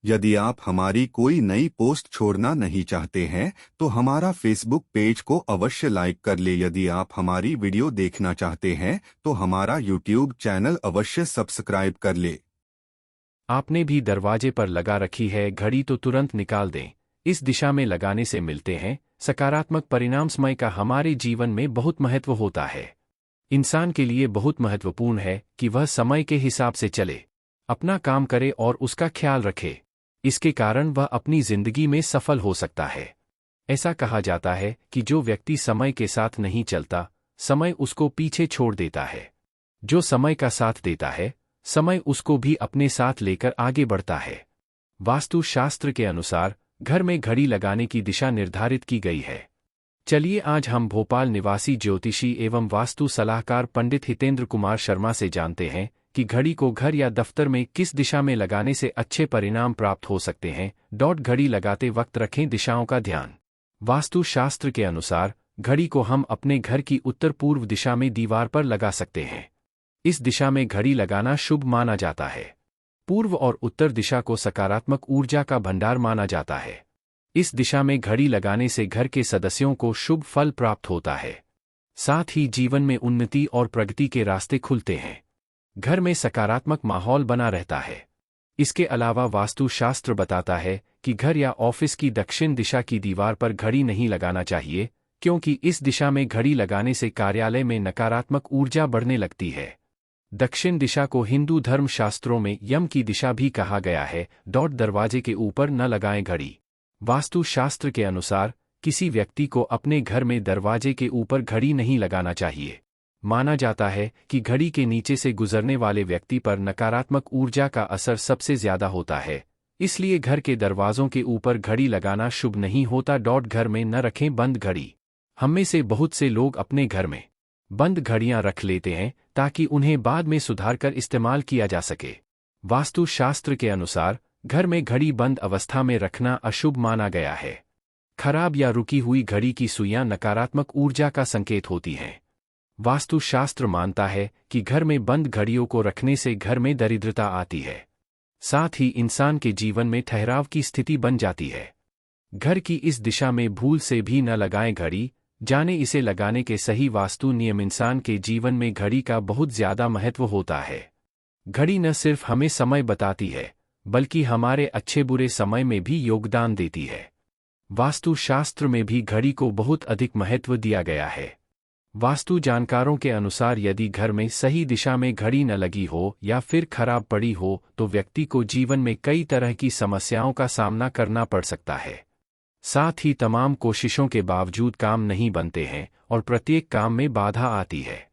यदि आप हमारी कोई नई पोस्ट छोड़ना नहीं चाहते हैं तो हमारा फेसबुक पेज को अवश्य लाइक कर ले। यदि आप हमारी वीडियो देखना चाहते हैं तो हमारा यूट्यूब चैनल अवश्य सब्सक्राइब कर ले। आपने भी दरवाजे पर लगा रखी है घड़ी तो तुरंत निकाल दें। इस दिशा में लगाने से मिलते हैं सकारात्मक परिणाम। समय का हमारे जीवन में बहुत महत्व होता है। इंसान के लिए बहुत महत्वपूर्ण है कि वह समय के हिसाब से चले, अपना काम करे और उसका ख्याल रखे। इसके कारण वह अपनी जिंदगी में सफल हो सकता है। ऐसा कहा जाता है कि जो व्यक्ति समय के साथ नहीं चलता, समय उसको पीछे छोड़ देता है। जो समय का साथ देता है, समय उसको भी अपने साथ लेकर आगे बढ़ता है। वास्तु शास्त्र के अनुसार घर में घड़ी लगाने की दिशा निर्धारित की गई है। चलिए आज हम भोपाल निवासी ज्योतिषी एवं वास्तु सलाहकार पंडित हितेंद्र कुमार शर्मा से जानते हैं कि घड़ी को घर या दफ्तर में किस दिशा में लगाने से अच्छे परिणाम प्राप्त हो सकते हैं। घड़ी लगाते वक्त रखें दिशाओं का ध्यान। वास्तु शास्त्र के अनुसार घड़ी को हम अपने घर की उत्तर पूर्व दिशा में दीवार पर लगा सकते हैं। इस दिशा में घड़ी लगाना शुभ माना जाता है। पूर्व और उत्तर दिशा को सकारात्मक ऊर्जा का भंडार माना जाता है। इस दिशा में घड़ी लगाने से घर के सदस्यों को शुभ फल प्राप्त होता है। साथ ही जीवन में उन्नति और प्रगति के रास्ते खुलते हैं। घर में सकारात्मक माहौल बना रहता है। इसके अलावा वास्तु शास्त्र बताता है कि घर या ऑफिस की दक्षिण दिशा की दीवार पर घड़ी नहीं लगाना चाहिए, क्योंकि इस दिशा में घड़ी लगाने से कार्यालय में नकारात्मक ऊर्जा बढ़ने लगती है। दक्षिण दिशा को हिंदू धर्म शास्त्रों में यम की दिशा भी कहा गया है। दरवाजे के ऊपर न लगाएं घड़ी। वास्तु शास्त्र के अनुसार किसी व्यक्ति को अपने घर में दरवाजे के ऊपर घड़ी नहीं लगाना चाहिए। माना जाता है कि घड़ी के नीचे से गुजरने वाले व्यक्ति पर नकारात्मक ऊर्जा का असर सबसे ज्यादा होता है। इसलिए घर के दरवाजों के ऊपर घड़ी लगाना शुभ नहीं होता। घर में न रखें बंद घड़ी। हम में से बहुत से लोग अपने घर में बंद घड़ियां रख लेते हैं ताकि उन्हें बाद में सुधारकर इस्तेमाल किया जा सके। वास्तु शास्त्र के अनुसार घर में घड़ी बंद अवस्था में रखना अशुभ माना गया है। खराब या रुकी हुई घड़ी की सुइयां नकारात्मक ऊर्जा का संकेत होती हैं। वास्तु शास्त्र मानता है कि घर में बंद घड़ियों को रखने से घर में दरिद्रता आती है। साथ ही इंसान के जीवन में ठहराव की स्थिति बन जाती है। घर की इस दिशा में भूल से भी न लगाएं घड़ी। जाने इसे लगाने के सही वास्तु नियम। इंसान के जीवन में घड़ी का बहुत ज्यादा महत्व होता है। घड़ी न सिर्फ हमें समय बताती है, बल्कि हमारे अच्छे बुरे समय में भी योगदान देती है। वास्तु शास्त्र में भी घड़ी को बहुत अधिक महत्व दिया गया है। वास्तु जानकारों के अनुसार यदि घर में सही दिशा में घड़ी न लगी हो या फिर खराब पड़ी हो तो व्यक्ति को जीवन में कई तरह की समस्याओं का सामना करना पड़ सकता है। साथ ही तमाम कोशिशों के बावजूद काम नहीं बनते हैं और प्रत्येक काम में बाधा आती है।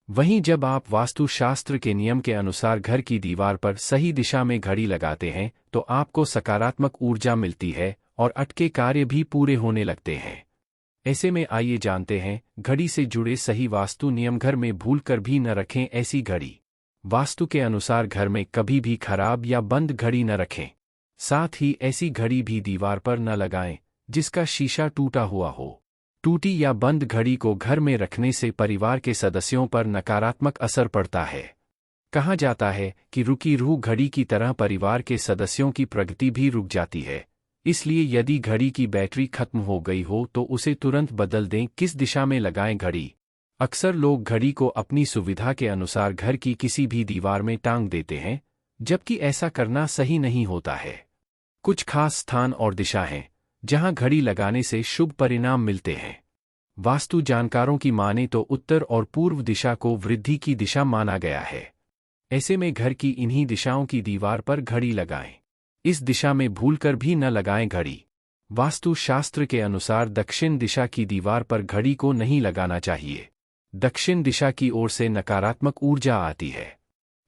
वहीं जब आप वास्तु शास्त्र के नियम के अनुसार घर की दीवार पर सही दिशा में घड़ी लगाते हैं तो आपको सकारात्मक ऊर्जा मिलती है और अटके कार्य भी पूरे होने लगते हैं। ऐसे में आइए जानते हैं घड़ी से जुड़े सही वास्तु नियम। घर में भूलकर भी न रखें ऐसी घड़ी। वास्तु के अनुसार घर में कभी भी खराब या बंद घड़ी न रखें। साथ ही ऐसी घड़ी भी दीवार पर न लगाएं जिसका शीशा टूटा हुआ हो। टूटी या बंद घड़ी को घर में रखने से परिवार के सदस्यों पर नकारात्मक असर पड़ता है। कहा जाता है कि रुकी रूह घड़ी की तरह परिवार के सदस्यों की प्रगति भी रुक जाती है। इसलिए यदि घड़ी की बैटरी खत्म हो गई हो तो उसे तुरंत बदल दें। किस दिशा में लगाएं घड़ी? अक्सर लोग घड़ी को अपनी सुविधा के अनुसार घर की किसी भी दीवार में टांग देते हैं, जबकि ऐसा करना सही नहीं होता है। कुछ खास स्थान और दिशा हैं जहां घड़ी लगाने से शुभ परिणाम मिलते हैं। वास्तु जानकारों की माने तो उत्तर और पूर्व दिशा को वृद्धि की दिशा माना गया है। ऐसे में घर की इन्हीं दिशाओं की दीवार पर घड़ी लगाएं। इस दिशा में भूलकर भी न लगाएं घड़ी। वास्तु शास्त्र के अनुसार दक्षिण दिशा की दीवार पर घड़ी को नहीं लगाना चाहिए। दक्षिण दिशा की ओर से नकारात्मक ऊर्जा आती है।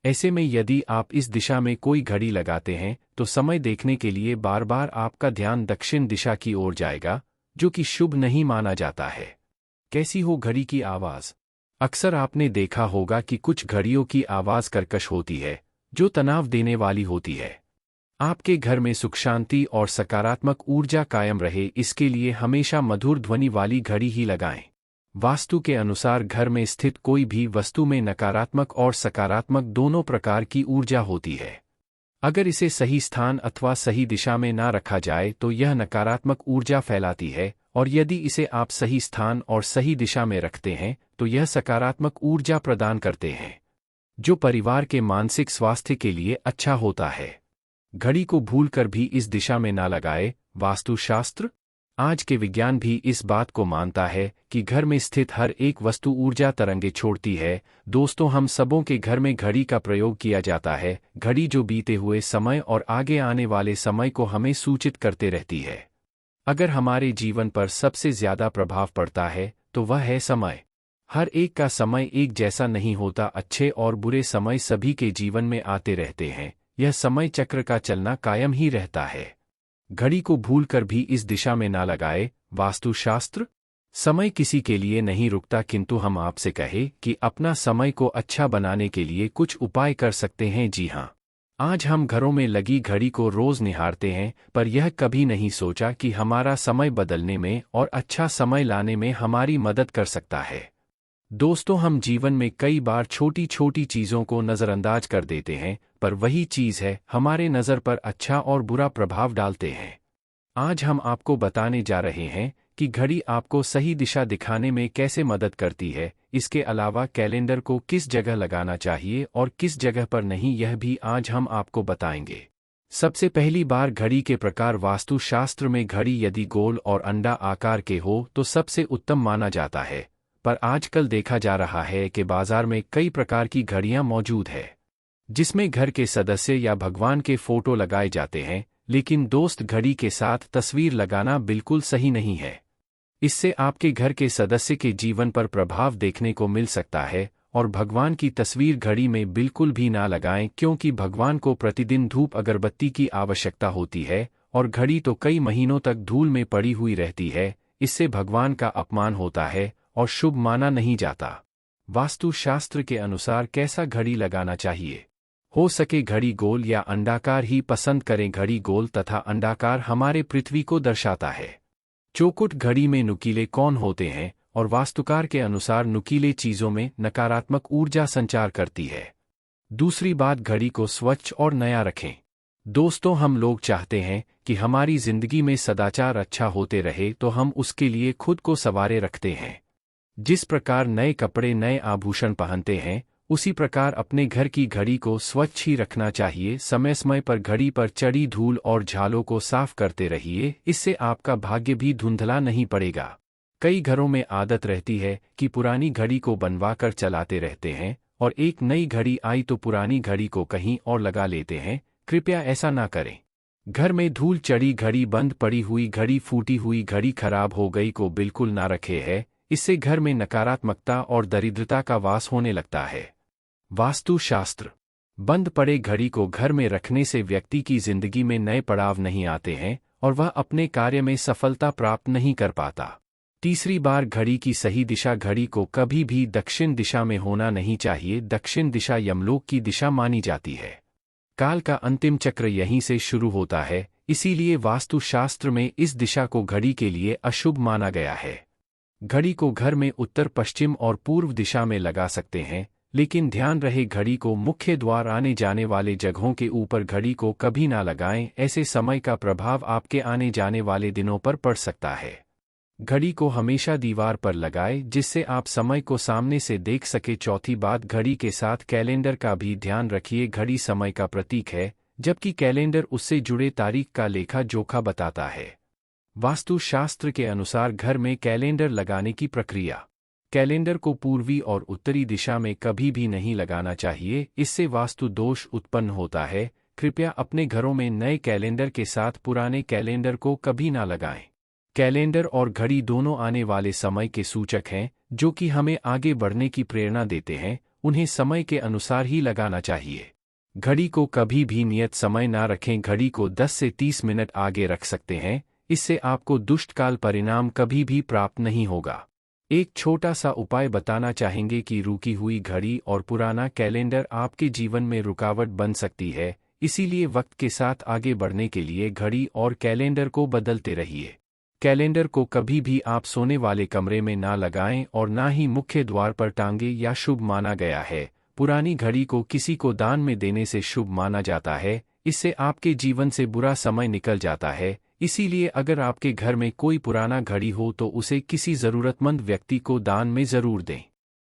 ऐसे में यदि आप इस दिशा में कोई घड़ी लगाते हैं तो समय देखने के लिए बार बार आपका ध्यान दक्षिण दिशा की ओर जाएगा, जो कि शुभ नहीं माना जाता है। कैसी हो घड़ी की आवाज? अक्सर आपने देखा होगा कि कुछ घड़ियों की आवाज कर्कश होती है, जो तनाव देने वाली होती है। आपके घर में सुख शांति और सकारात्मक ऊर्जा कायम रहे, इसके लिए हमेशा मधुर ध्वनि वाली घड़ी ही लगाएं। वास्तु के अनुसार घर में स्थित कोई भी वस्तु में नकारात्मक और सकारात्मक दोनों प्रकार की ऊर्जा होती है। अगर इसे सही स्थान अथवा सही दिशा में ना रखा जाए तो यह नकारात्मक ऊर्जा फैलाती है, और यदि इसे आप सही स्थान और सही दिशा में रखते हैं तो यह सकारात्मक ऊर्जा प्रदान करते हैं, जो परिवार के मानसिक स्वास्थ्य के लिए अच्छा होता है। घड़ी को भूलकर भी इस दिशा में ना लगाए। वास्तुशास्त्र। आज के विज्ञान भी इस बात को मानता है कि घर में स्थित हर एक वस्तु ऊर्जा तरंगे छोड़ती है। दोस्तों, हम सबों के घर में घड़ी का प्रयोग किया जाता है। घड़ी जो बीते हुए समय और आगे आने वाले समय को हमें सूचित करते रहती है। अगर हमारे जीवन पर सबसे ज्यादा प्रभाव पड़ता है तो वह है समय। हर एक का समय एक जैसा नहीं होता। अच्छे और बुरे समय सभी के जीवन में आते रहते हैं। यह समय चक्र का चलना कायम ही रहता है। घड़ी को भूलकर भी इस दिशा में ना लगाए। वास्तुशास्त्र। समय किसी के लिए नहीं रुकता, किंतु हम आपसे कहें कि अपना समय को अच्छा बनाने के लिए कुछ उपाय कर सकते हैं। जी हाँ, आज हम घरों में लगी घड़ी को रोज निहारते हैं, पर यह कभी नहीं सोचा कि हमारा समय बदलने में और अच्छा समय लाने में हमारी मदद कर सकता है। दोस्तों, हम जीवन में कई बार छोटी छोटी चीज़ों को नज़रअंदाज कर देते हैं, पर वही चीज़ है हमारे नज़र पर अच्छा और बुरा प्रभाव डालते हैं। आज हम आपको बताने जा रहे हैं कि घड़ी आपको सही दिशा दिखाने में कैसे मदद करती है। इसके अलावा कैलेंडर को किस जगह लगाना चाहिए और किस जगह पर नहीं, यह भी आज हम आपको बताएंगे। सबसे पहली बार घड़ी के प्रकार। वास्तुशास्त्र में घड़ी यदि गोल और अंडा आकार के हो तो सबसे उत्तम माना जाता है, पर आजकल देखा जा रहा है कि बाजार में कई प्रकार की घड़ियां मौजूद है, जिसमें घर के सदस्य या भगवान के फोटो लगाए जाते हैं। लेकिन दोस्त, घड़ी के साथ तस्वीर लगाना बिल्कुल सही नहीं है। इससे आपके घर के सदस्य के जीवन पर प्रभाव देखने को मिल सकता है। और भगवान की तस्वीर घड़ी में बिल्कुल भी ना लगाएं, क्योंकि भगवान को प्रतिदिन धूप अगरबत्ती की आवश्यकता होती है और घड़ी तो कई महीनों तक धूल में पड़ी हुई रहती है। इससे भगवान का अपमान होता है और शुभ माना नहीं जाता। वास्तुशास्त्र के अनुसार कैसा घड़ी लगाना चाहिए? हो सके घड़ी गोल या अंडाकार ही पसंद करें। घड़ी गोल तथा अंडाकार हमारे पृथ्वी को दर्शाता है। चौखुट घड़ी में नुकीले कौन होते हैं और वास्तुकार के अनुसार नुकीले चीजों में नकारात्मक ऊर्जा संचार करती है। दूसरी बात, घड़ी को स्वच्छ और नया रखें। दोस्तों, हम लोग चाहते हैं कि हमारी जिंदगी में सदाचार अच्छा होते रहे, तो हम उसके लिए खुद को संवारे रखते हैं। जिस प्रकार नए कपड़े नए आभूषण पहनते हैं, उसी प्रकार अपने घर की घड़ी को स्वच्छ ही रखना चाहिए। समय समय पर घड़ी पर चढ़ी धूल और झालों को साफ करते रहिए, इससे आपका भाग्य भी धुंधला नहीं पड़ेगा। कई घरों में आदत रहती है कि पुरानी घड़ी को बनवा कर चलाते रहते हैं और एक नई घड़ी आई तो पुरानी घड़ी को कहीं और लगा लेते हैं। कृपया ऐसा ना करें। घर में धूल चढ़ी घड़ी, बंद पड़ी हुई घड़ी, फूटी हुई घड़ी, खराब हो गई को बिल्कुल ना रखे है। इससे घर में नकारात्मकता और दरिद्रता का वास होने लगता है। वास्तुशास्त्र। बंद पड़े घड़ी को घर में रखने से व्यक्ति की जिंदगी में नए पड़ाव नहीं आते हैं और वह अपने कार्य में सफलता प्राप्त नहीं कर पाता। तीसरी बार, घड़ी की सही दिशा। घड़ी को कभी भी दक्षिण दिशा में होना नहीं चाहिए। दक्षिण दिशा यमलोक की दिशा मानी जाती है। काल का अंतिम चक्र यहीं से शुरू होता है, इसीलिए वास्तुशास्त्र में इस दिशा को घड़ी के लिए अशुभ माना गया है। घड़ी को घर में उत्तर, पश्चिम और पूर्व दिशा में लगा सकते हैं, लेकिन ध्यान रहे घड़ी को मुख्य द्वार आने जाने वाले जगहों के ऊपर घड़ी को कभी ना लगाएं। ऐसे समय का प्रभाव आपके आने जाने वाले दिनों पर पड़ सकता है। घड़ी को हमेशा दीवार पर लगाएं, जिससे आप समय को सामने से देख सके। चौथी बात, घड़ी के साथ कैलेंडर का भी ध्यान रखिए। घड़ी समय का प्रतीक है, जबकि कैलेंडर उससे जुड़े तारीख का लेखा जोखा बताता है। वास्तुशास्त्र के अनुसार घर में कैलेंडर लगाने की प्रक्रिया। कैलेंडर को पूर्वी और उत्तरी दिशा में कभी भी नहीं लगाना चाहिए, इससे वास्तु दोष उत्पन्न होता है। कृपया अपने घरों में नए कैलेंडर के साथ पुराने कैलेंडर को कभी ना लगाएं। कैलेंडर और घड़ी दोनों आने वाले समय के सूचक हैं, जो कि हमें आगे बढ़ने की प्रेरणा देते हैं। उन्हें समय के अनुसार ही लगाना चाहिए। घड़ी को कभी भी नियत समय ना रखें। घड़ी को 10 से 30 मिनट आगे रख सकते हैं, इससे आपको दुष्टकाल परिणाम कभी भी प्राप्त नहीं होगा। एक छोटा सा उपाय बताना चाहेंगे कि रुकी हुई घड़ी और पुराना कैलेंडर आपके जीवन में रुकावट बन सकती है। इसीलिए वक्त के साथ आगे बढ़ने के लिए घड़ी और कैलेंडर को बदलते रहिए। कैलेंडर को कभी भी आप सोने वाले कमरे में ना लगाएं और ना ही मुख्य द्वार पर टांगे, या शुभ माना गया है। पुरानी घड़ी को किसी को दान में देने से शुभ माना जाता है, इससे आपके जीवन से बुरा समय निकल जाता है। इसीलिए अगर आपके घर में कोई पुराना घड़ी हो तो उसे किसी जरूरतमंद व्यक्ति को दान में जरूर दें।